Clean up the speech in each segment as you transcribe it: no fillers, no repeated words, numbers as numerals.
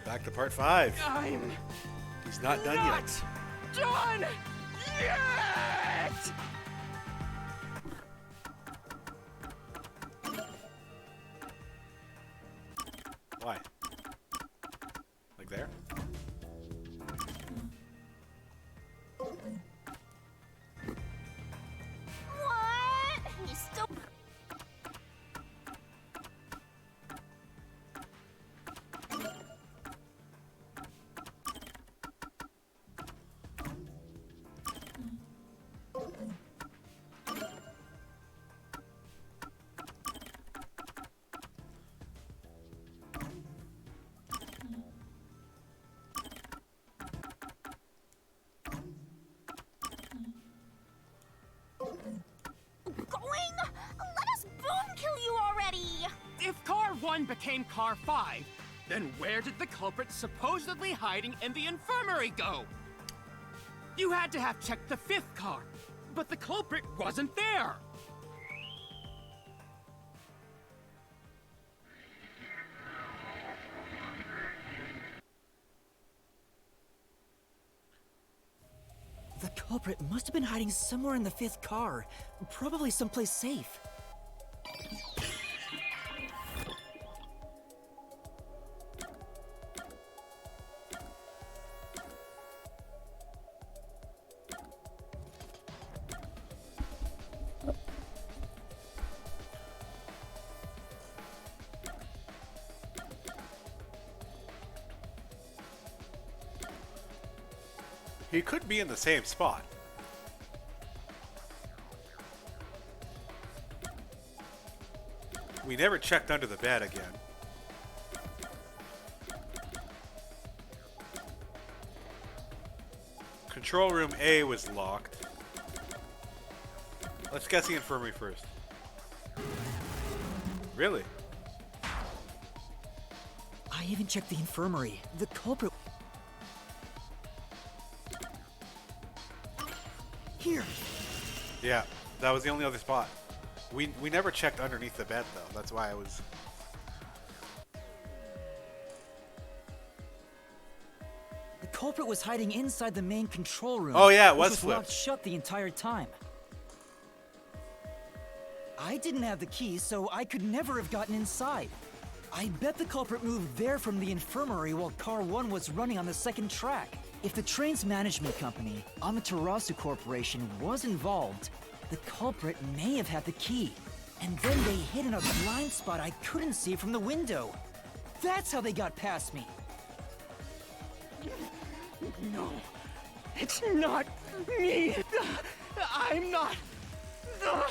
Back to part 5. I'm He's not done not yet. done yet! Why? Like there? What? He's still... Going? Let us boom kill you already! If Car 1 became Car 5, then where did the culprit supposedly hiding in the infirmary go? You had to have checked the 5th car, but the culprit wasn't there! The culprit must have been hiding somewhere in the 5th car, probably someplace safe. He could be in the same spot. We never checked under the bed again. Control room A was locked. Let's guess the infirmary first. Really? I even checked the infirmary. The culprit... Here! Yeah, that was the only other spot. We never checked underneath the bed though. That's why I was... The culprit was hiding inside the main control room. Oh yeah, it which was locked flipped. shut the entire time. I didn't have the key, so I could never have gotten inside. I bet the culprit moved there from the infirmary while Car 1 was running on the 2nd track. If the train's management company, Amaterasu Corporation, was involved, the culprit may have had the key. And then they hid in a blind spot I couldn't see from the window. That's how they got past me. No, it's not me. I'm not the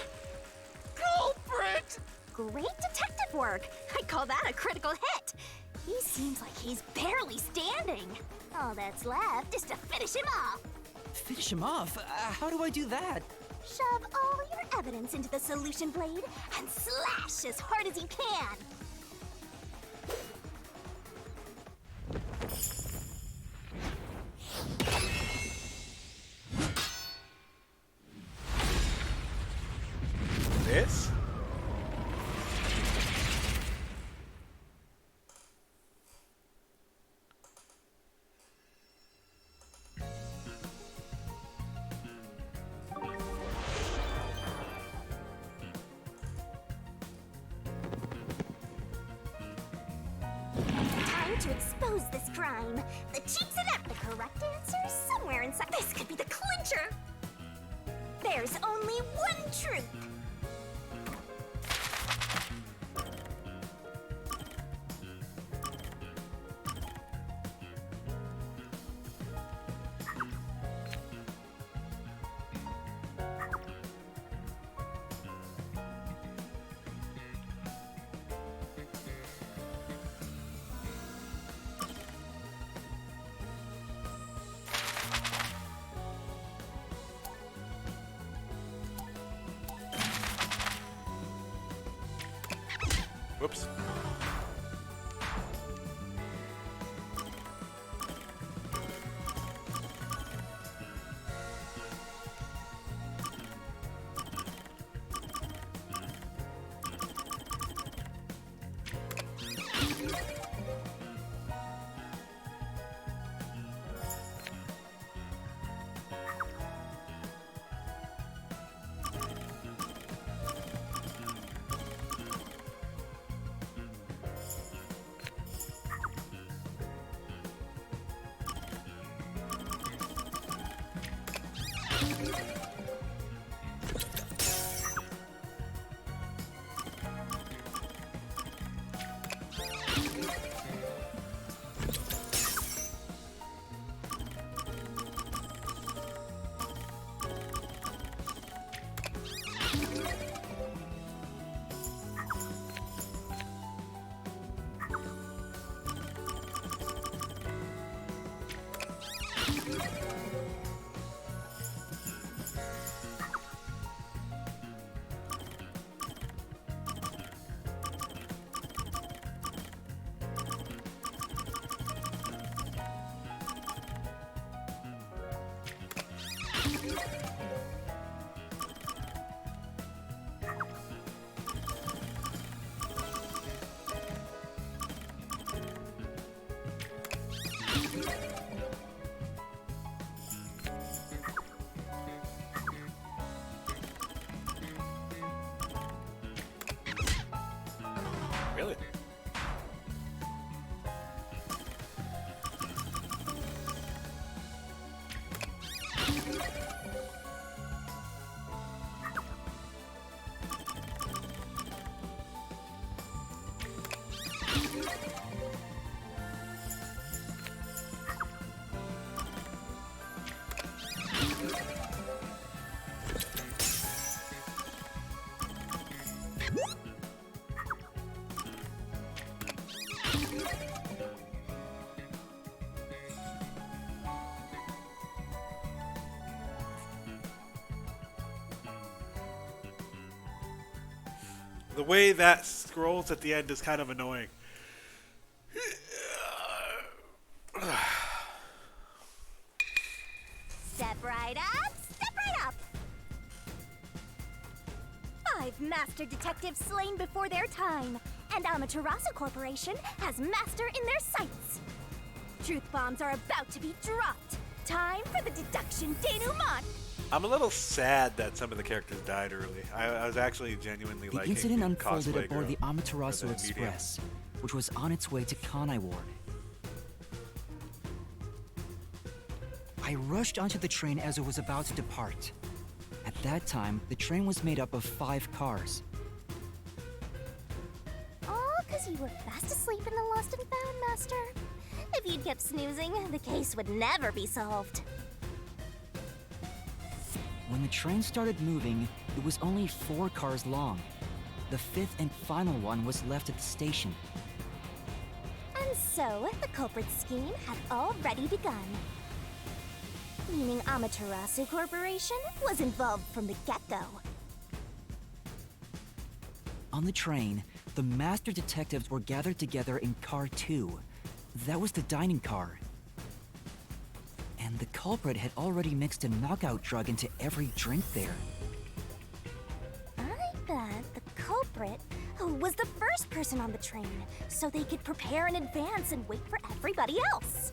culprit. Great detective work! I'd call that a critical hit! He seems like he's barely standing. All that's left is to finish him off. Finish him off? How do I do that? Shove all your evidence into the solution blade and slash as hard as you can. This? Time to expose this crime. The cheats it up. The correct answer is somewhere inside. This could be the clincher. There's only one truth. Really? The way that scrolls at the end is kind of annoying. Step right up, step right up. 5 master detectives slain before their time, and Amaterasu Corporation has master in their sights. Truth bombs are about to be dropped. Time for the deduction denouement. I'm a little sad that some of the characters died early. I was actually genuinely The liking incident the unfolded cosplay aboard the girl, Amaterasu or the medium. Express, which was on its way to Kanai Ward. I rushed onto the train as it was about to depart. At that time, the train was made up of 5 cars. All because you were fast asleep in the lost and found, Master. If you'd kept snoozing, the case would never be solved. When the train started moving, it was only 4 cars long. The 5th and final one was left at the station. And so, the culprit's scheme had already begun. Meaning Amaterasu Corporation was involved from the get-go. On the train, the master detectives were gathered together in Car 2. That was the dining car. And the culprit had already mixed a knockout drug into every drink there. I bet the culprit was the first person on the train, so they could prepare in advance and wait for everybody else.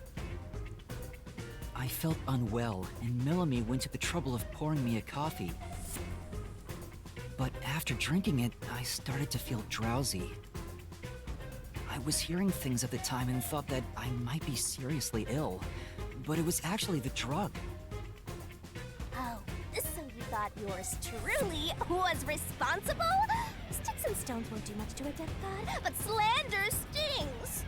I felt unwell, and Millamy went to the trouble of pouring me a coffee. But after drinking it, I started to feel drowsy. I was hearing things at the time and thought that I might be seriously ill, but it was actually the drug. Oh, so you thought yours truly was responsible? Sticks and stones won't do much to a dead god, but slander stings!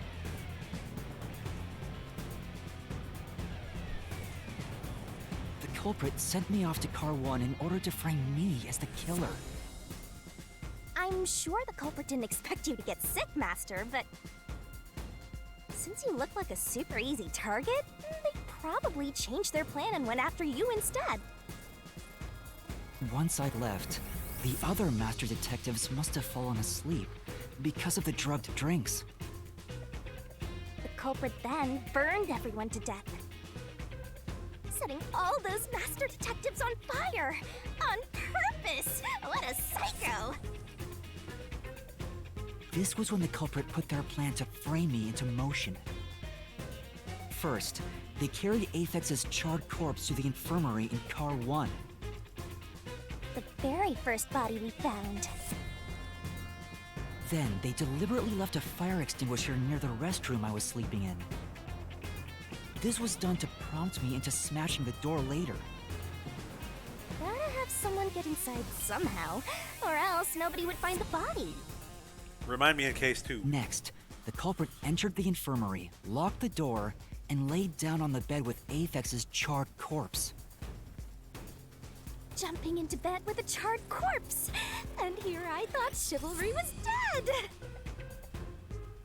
The culprit sent me off to Car 1 in order to frame me as the killer. I'm sure the culprit didn't expect you to get sick, Master, but since you look like a super easy target, they probably changed their plan and went after you instead. Once I'd left, the other master detectives must have fallen asleep because of the drugged drinks. The culprit then burned everyone to death, setting all those master detectives on fire on purpose. What a psycho! This was when the culprit put their plan to frame me into motion. First, they carried Aphex's charred corpse to the infirmary in Car 1. The very first body we found. Then, they deliberately left a fire extinguisher near the restroom I was sleeping in. This was done to prompt me into smashing the door later. have someone get inside somehow, or else nobody would find the body. Remind me in case 2. Next, the culprit entered the infirmary, locked the door, and laid down on the bed with Apex's charred corpse. Jumping into bed with a charred corpse! And here I thought chivalry was dead!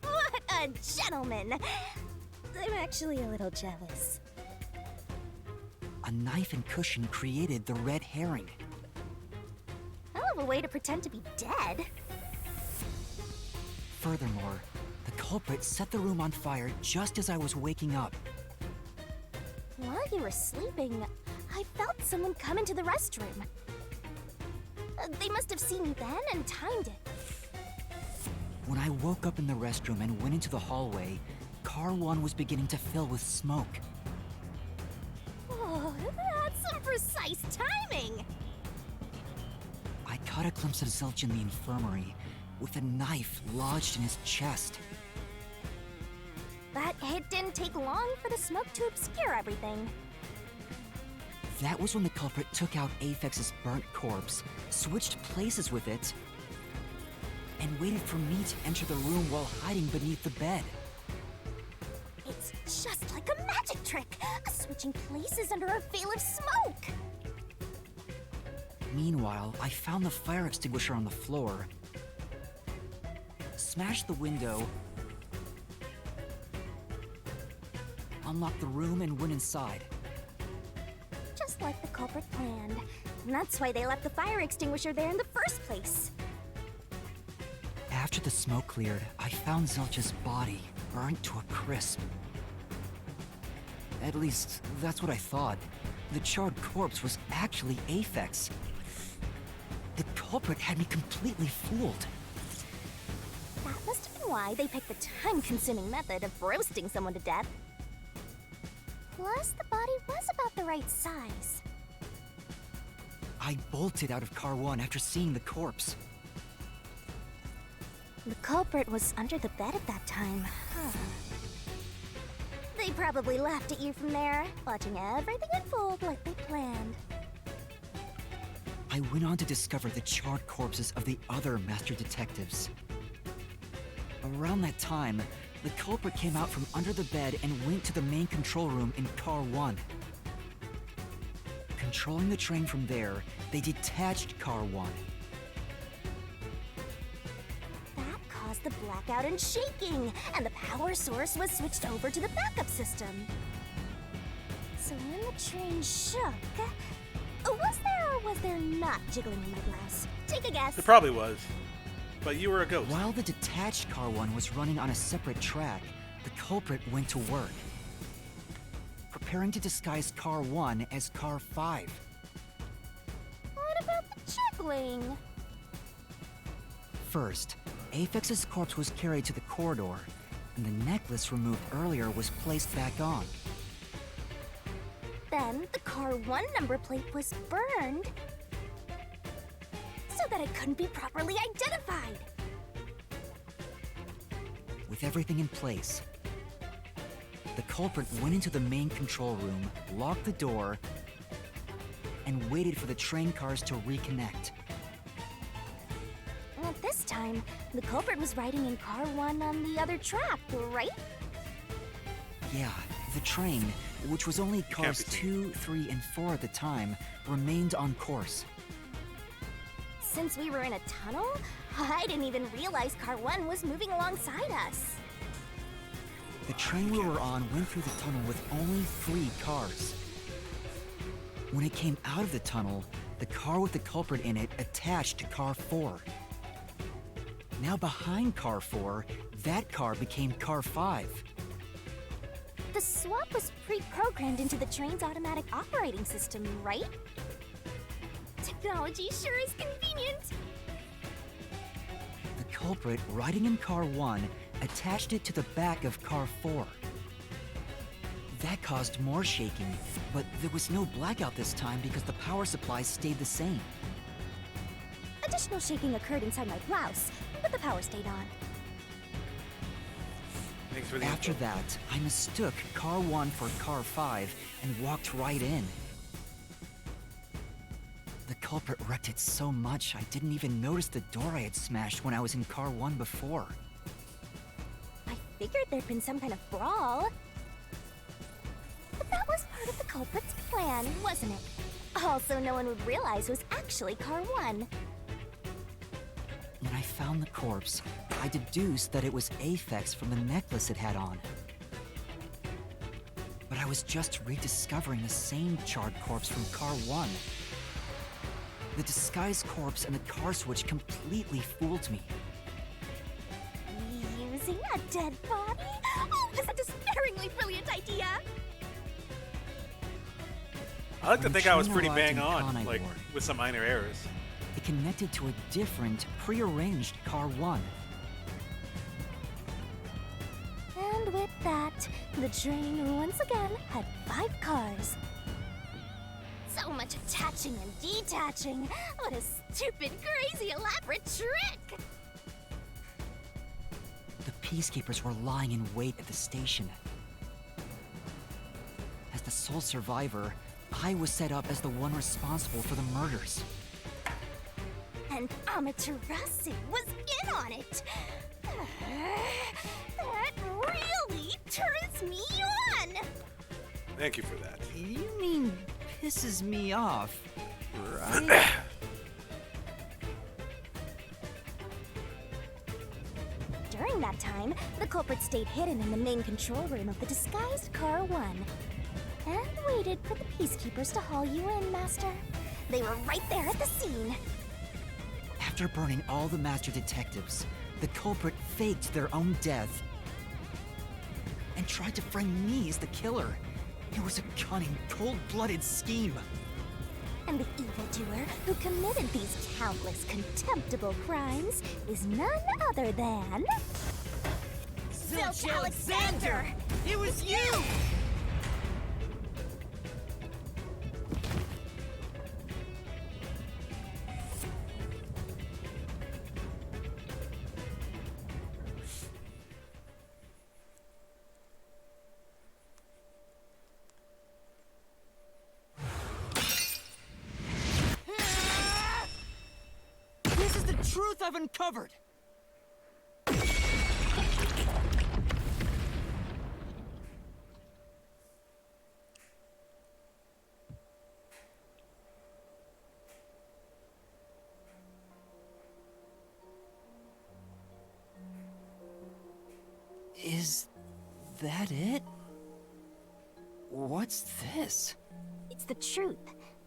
What a gentleman! I'm actually a little jealous. A knife and cushion created the red herring. Hell of a way to pretend to be dead. Furthermore, the culprit set the room on fire just as I was waking up. While you were sleeping, I felt someone come into the restroom. They must have seen me then and timed it. When I woke up in the restroom and went into the hallway, Car 1 was beginning to fill with smoke. Oh, that's some precise timing! I caught a glimpse of Zilch in the infirmary, with a knife lodged in his chest. But it didn't take long for the smoke to obscure everything. That was when the culprit took out Apex's burnt corpse, switched places with it, and waited for me to enter the room while hiding beneath the bed. It's just like a magic trick, switching places under a veil of smoke. Meanwhile, I found the fire extinguisher on the floor, smashed the window, unlocked the room, and went inside. Just like the culprit planned. And that's why they left the fire extinguisher there in the first place. After the smoke cleared, I found Zilch's body, burnt to a crisp. At least, that's what I thought. The charred corpse was actually Apex. The culprit had me completely fooled. That must have been why they picked the time-consuming method of roasting someone to death. Plus, the body was about the right size. I bolted out of Car 1 after seeing the corpse. The culprit was under the bed at that time, huh? They probably laughed at you from there, watching everything unfold like they planned. I went on to discover the charred corpses of the other master detectives. Around that time, the culprit came out from under the bed and went to the main control room in Car 1. Controlling the train from there, they detached Car 1. That caused the blackout and shaking, and the power source was switched over to the backup system. So when the train shook, was there or was there not jiggling in my blouse? Take a guess. It probably was. But you were a ghost. While the detached Car 1 was running on a separate track, the culprit went to work, preparing to disguise Car 1 as Car 5. What about the jiggling? First, Apex's corpse was carried to the corridor, and the necklace removed earlier was placed back on. Then the Car 1 number plate was burned so that it couldn't be properly identified. With everything in place, the culprit went into the main control room, locked the door, and waited for the train cars to reconnect. At this time, the culprit was riding in Car 1 on the other track, right? Yeah, the train, which was only cars be seen. 2, 3, and 4 at the time, remained on course. Since we were in a tunnel, I didn't even realize Car 1 was moving alongside us. The train we were on went through the tunnel with only 3 cars. When it came out of the tunnel, the car with the culprit in it attached to Car 4. Now behind Car 4, that car became Car 5. The swap was pre-programmed into the train's automatic operating system, right? Technology sure is convenient. The culprit, riding in Car 1, attached it to the back of Car 4. That caused more shaking, but there was no blackout this time because the power supply stayed the same. Additional shaking occurred inside my blouse, but the power stayed on. Thanks for the After info. that, I mistook Car 1 for Car 5 and walked right in. The culprit wrecked it so much I didn't even notice the door I had smashed when I was in car 1 before. I figured there'd been some kind of brawl. But that was part of the culprit's plan, wasn't it? Also, no one would realize it was actually car 1. When I found the corpse, I deduced that it was abskEPiC from the necklace it had on. But I was just rediscovering the same charred corpse from car 1. The disguised corpse and the car switch completely fooled me. Using a dead body? Oh, that's a despairingly brilliant idea! I like to When think I was Chino pretty arrived bang in on, Conai like, Ward, with some minor errors. it connected to a different, prearranged car 1. And with that, the train once again had 5 cars. So much attaching and detaching. What a stupid, crazy, elaborate trick! The peacekeepers were lying in wait at the station. As the sole survivor, I was set up as the one responsible for the murders. And Amaterasu was in on it! That really turns me on! Thank you for that. You mean pisses me off, right? During that time, the culprit stayed hidden in the main control room of the disguised Car 1. And waited for the peacekeepers to haul you in, Master. They were right there at the scene. After burning all the master detectives, the culprit faked their own death and tried to frame me as the killer. It was a cunning, cold-blooded scheme. And the evildoer who committed these countless contemptible crimes is none other than... Zilch Alexander! It was you! This is the truth I've uncovered! Is that it? What's this? It's the truth.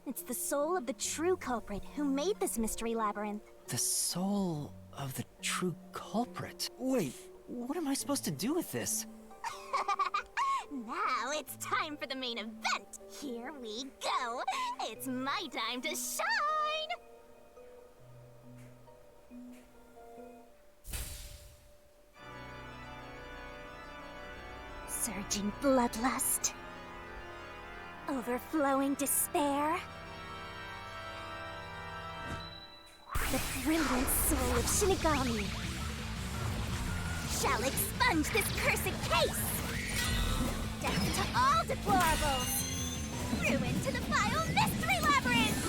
It's the soul of the true culprit who made this mystery labyrinth. The soul of the true culprit. Wait, what am I supposed to do with this? Now it's time for the main event. Here we go. It's my time to shine. Surging bloodlust. Overflowing despair. The brilliant soul of Shinigami shall expunge this cursed case. Death to all deplorables! Ruin to the vile mystery labyrinth!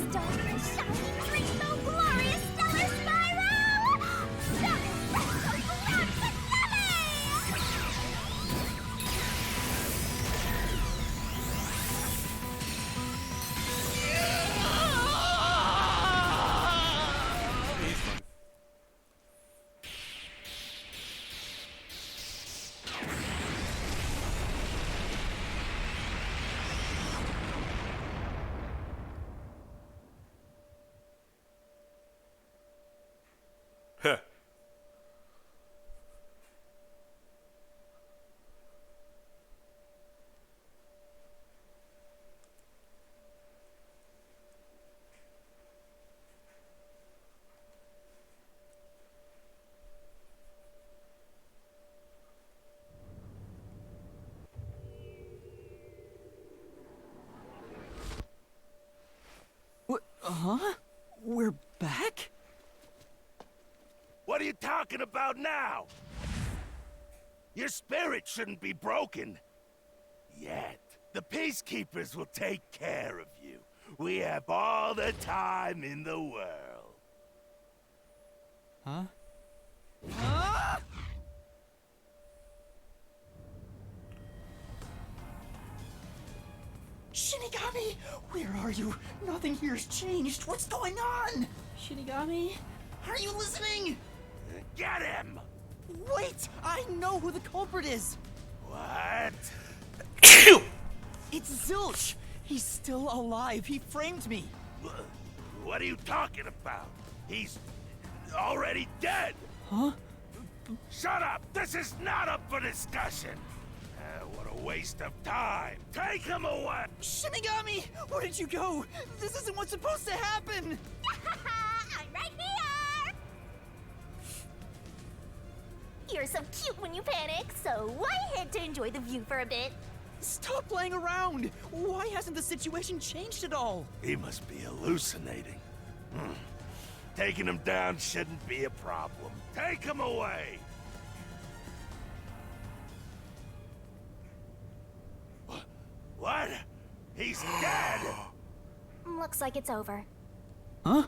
Start the shining rainbow glorious stellar spiral! Stop it! Grand finale! He's fun. Huh. Huh? We're back? What are you talking about now? Your spirit shouldn't be broken. Yet. The peacekeepers will take care of you. We have all the time in the world. Huh? Ah! Shinigami! Where are you? Nothing here's changed. What's going on? Shinigami? Are you listening? Get him! Wait! I know who the culprit is! What? It's Zilch! He's still alive. He framed me. What are you talking about? He's already dead. Huh? Shut up! This is not up for discussion. What a waste of time. Take him away! Shinigami! Where did you go? This isn't what's supposed to happen! I'm right here! You're so cute when you panic, so why head to enjoy the view for a bit? Stop playing around! Why hasn't the situation changed at all? He must be hallucinating. Taking him down shouldn't be a problem. Take him away! What? He's dead! Looks like it's over. Huh?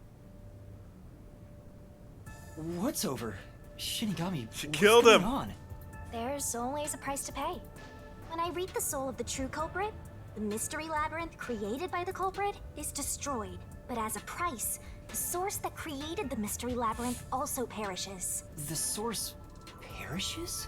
What's over? Shinigami, She what's killed going him. on? There's always a price to pay. When I read the soul of the true culprit, the mystery labyrinth created by the culprit is destroyed. But as a price, the source that created the mystery labyrinth also perishes. The source perishes?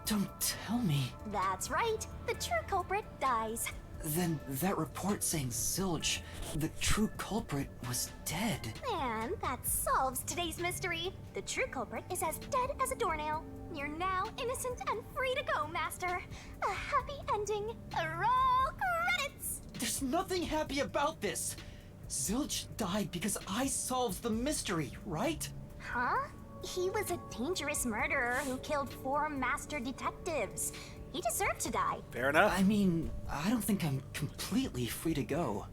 Don't tell me. That's right, the true culprit dies. Then that report saying Zilch, the true culprit, was dead. And that solves today's mystery. The true culprit is as dead as a doornail. You're now innocent and free to go, Master. A happy ending. Roll credits! There's nothing happy about this. Zilch died because I solved the mystery, right? Huh? He was a dangerous murderer who killed 4 master detectives. He deserved to die. Fair enough. I mean, I don't think I'm completely free to go.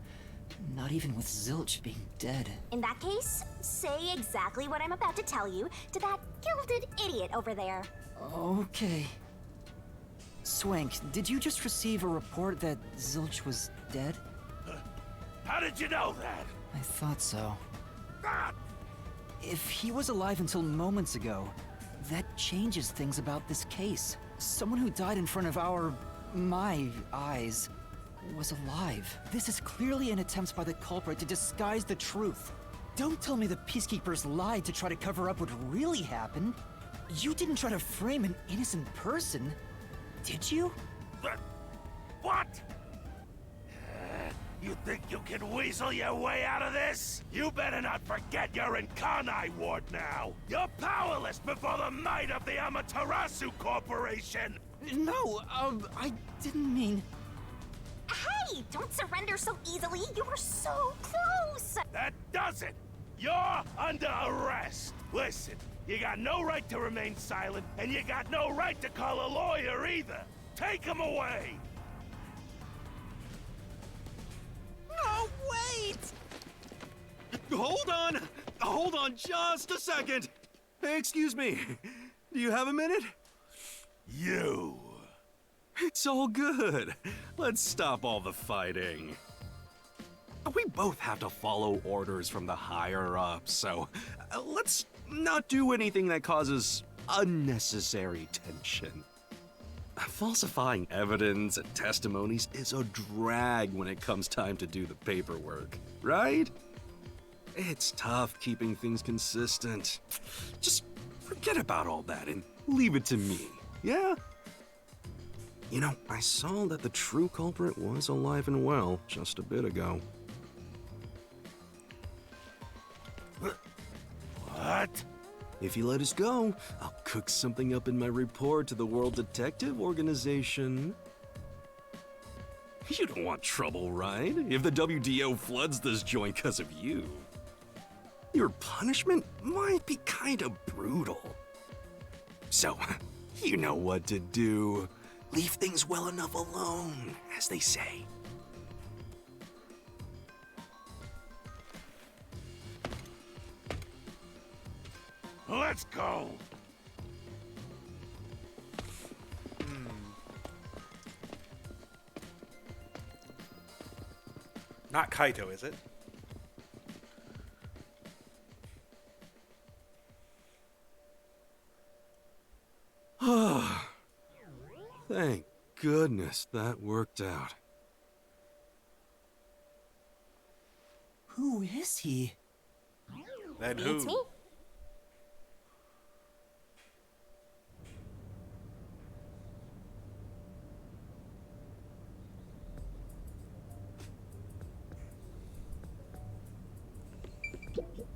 Not even with Zilch being dead. In that case, say exactly what I'm about to tell you to that gilded idiot over there. Okay. Swank, did you just receive a report that Zilch was dead? How did you know that? I thought so. Ah! If he was alive until moments ago, that changes things about this case. Someone who died in front of my eyes, was alive. This is clearly an attempt by the culprit to disguise the truth. Don't tell me the Peacekeepers lied to try to cover up what really happened. You didn't try to frame an innocent person, did you? What? You think you can weasel your way out of this? You better not forget you're in Kanai Ward now. You're powerless before the might of the Amaterasu Corporation. No, I didn't mean... Hey, don't surrender so easily. You were so close. That does it. You're under arrest. Listen, you got no right to remain silent, and you got no right to call a lawyer either. Take him away. No, wait! Hold on just a second. Hey, excuse me. Do you have a minute? You. It's all good. Let's stop all the fighting. We both have to follow orders from the higher-ups, so let's not do anything that causes unnecessary tension. Falsifying evidence and testimonies is a drag when it comes time to do the paperwork, right? It's tough keeping things consistent. Just forget about all that and leave it to me, yeah? You know, I saw that the true culprit was alive and well just a bit ago. What? If you let us go, I'll cook something up in my report to the World Detective Organization. You don't want trouble, right? If the WDO floods this joint because of you. Your punishment might be kind of brutal. So, you know what to do. Leave things well enough alone, as they say. Let's go. Not Kaito, is it? Thank goodness that worked out. Who is he? Then Beats who? me?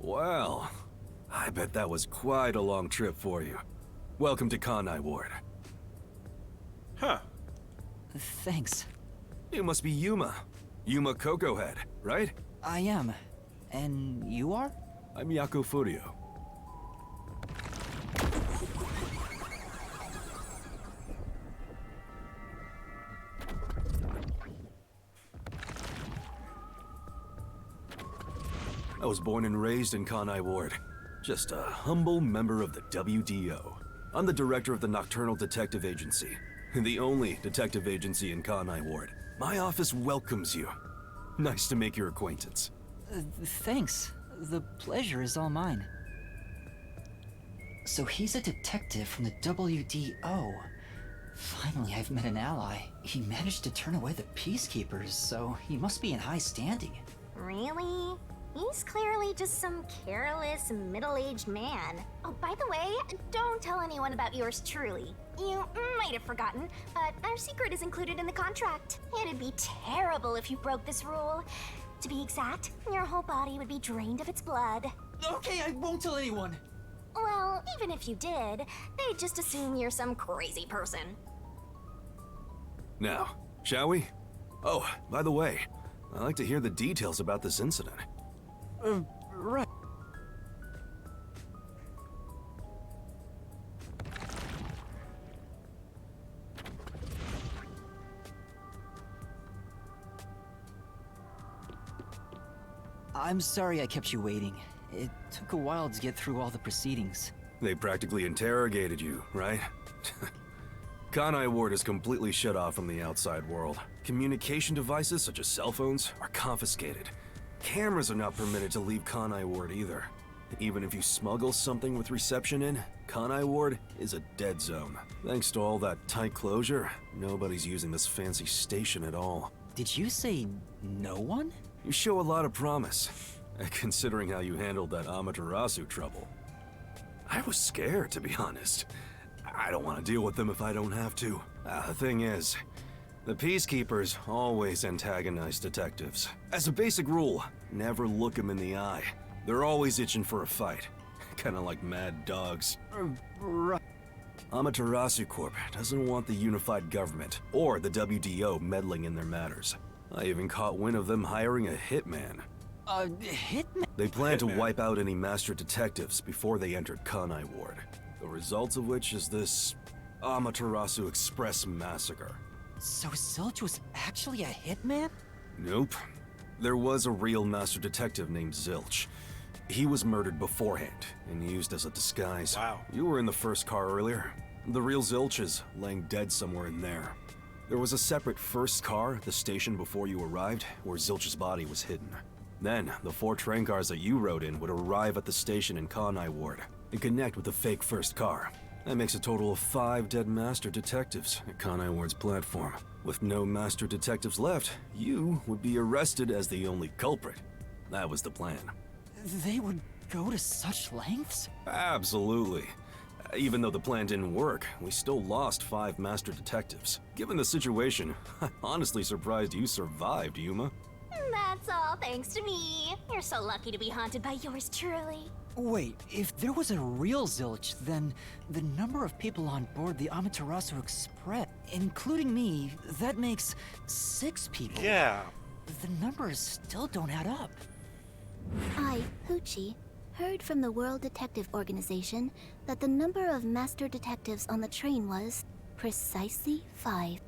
Well, I bet that was quite a long trip for you. Welcome to Kanai Ward. Huh. Thanks. You must be Yuma. Yuma Cocoa Head, right? I am. And you are? I'm Yako Furio. I was born and raised in Kanai Ward. Just a humble member of the WDO. I'm the director of the Nocturnal Detective Agency, the only detective agency in Kanai Ward. My office welcomes you. Nice to make your acquaintance. Thanks. The pleasure is all mine. So he's a detective from the WDO. Finally, I've met an ally. He managed to turn away the peacekeepers, so he must be in high standing. Really? He's clearly just some careless, middle-aged man. Oh, by the way, don't tell anyone about yours truly. You might have forgotten, but our secret is included in the contract. It'd be terrible if you broke this rule. To be exact, your whole body would be drained of its blood. Okay, I won't tell anyone. Well, even if you did, they'd just assume you're some crazy person. Now, shall we? Oh, by the way, I'd like to hear the details about this incident. Right. I'm sorry I kept you waiting. It took a while to get through all the proceedings. They practically interrogated you, right? Kanai Ward is completely shut off from the outside world. Communication devices, such as cell phones, are confiscated. Cameras are not permitted to leave Kanai Ward either. Even if you smuggle something with reception in, Kanai Ward is a dead zone. Thanks to all that tight closure, nobody's using this fancy station at all. Did you say no one? You show a lot of promise, considering how you handled that Amaterasu trouble. I was scared, to be honest. I don't want to deal with them if I don't have to. The thing is, the peacekeepers always antagonize detectives. As a basic rule, never look them in the eye. They're always itching for a fight. Kinda like mad dogs. Right. Amaterasu Corp doesn't want the unified government or the WDO meddling in their matters. I even caught wind of them hiring a hitman. Hitman? They plan to Hitman. wipe out any master detectives before they entered Kanai Ward. The result of which is this Amaterasu Express massacre. So Zilch was actually a hitman? Nope. There was a real master detective named Zilch. He was murdered beforehand and used as a disguise. Wow. You were in the first car earlier. The real Zilch is laying dead somewhere in there. There was a separate first car at the station before you arrived where Zilch's body was hidden. Then, the 4 train cars that you rode in would arrive at the station in Kanai Ward and connect with the fake first car. That makes a total of 5 dead master detectives at Kanai Ward's platform. With no master detectives left, you would be arrested as the only culprit. That was the plan. They would go to such lengths? Absolutely. Even though the plan didn't work, we still lost 5 master detectives. Given the situation, I'm honestly surprised you survived, Yuma. That's all thanks to me. You're so lucky to be haunted by yours truly. Wait, if there was a real Zilch, then the number of people on board the Amaterasu Express, including me, that makes 6 people. Yeah. The numbers still don't add up. I, Hoochie, heard from the World Detective Organization that the number of master detectives on the train was precisely 5.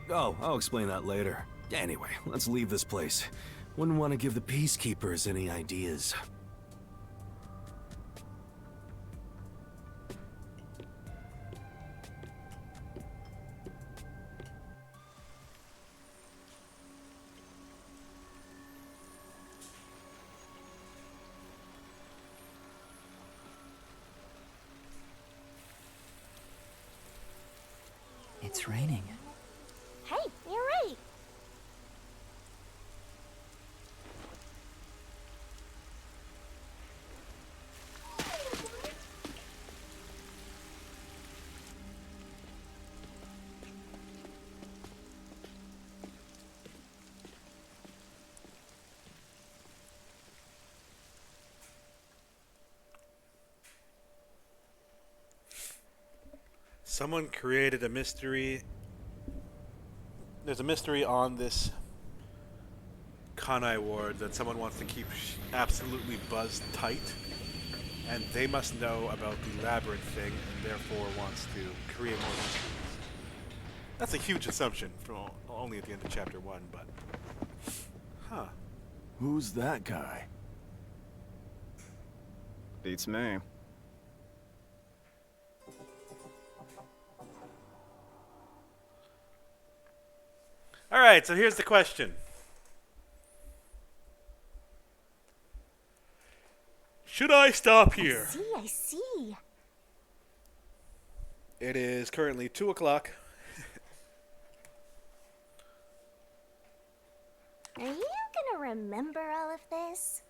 Oh, I'll explain that later. Anyway, let's leave this place. Wouldn't want to give the peacekeepers any ideas. raining. Hey, you're right. Someone created a mystery. There's a mystery on this Kanai ward that someone wants to keep absolutely buzzed tight, and they must know about the labyrinth thing, and therefore wants to create more mysteries. That's a huge assumption from only at the end of chapter 1, but huh. Who's that guy? Beats me. All right, so here's the question. Should I stop here? I see. It is currently 2 o'clock. Are you gonna remember all of this?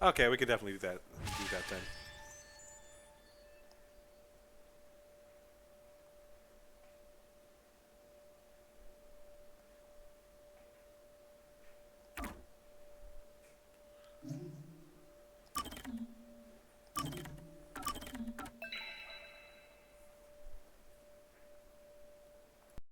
Okay, we could definitely do that then.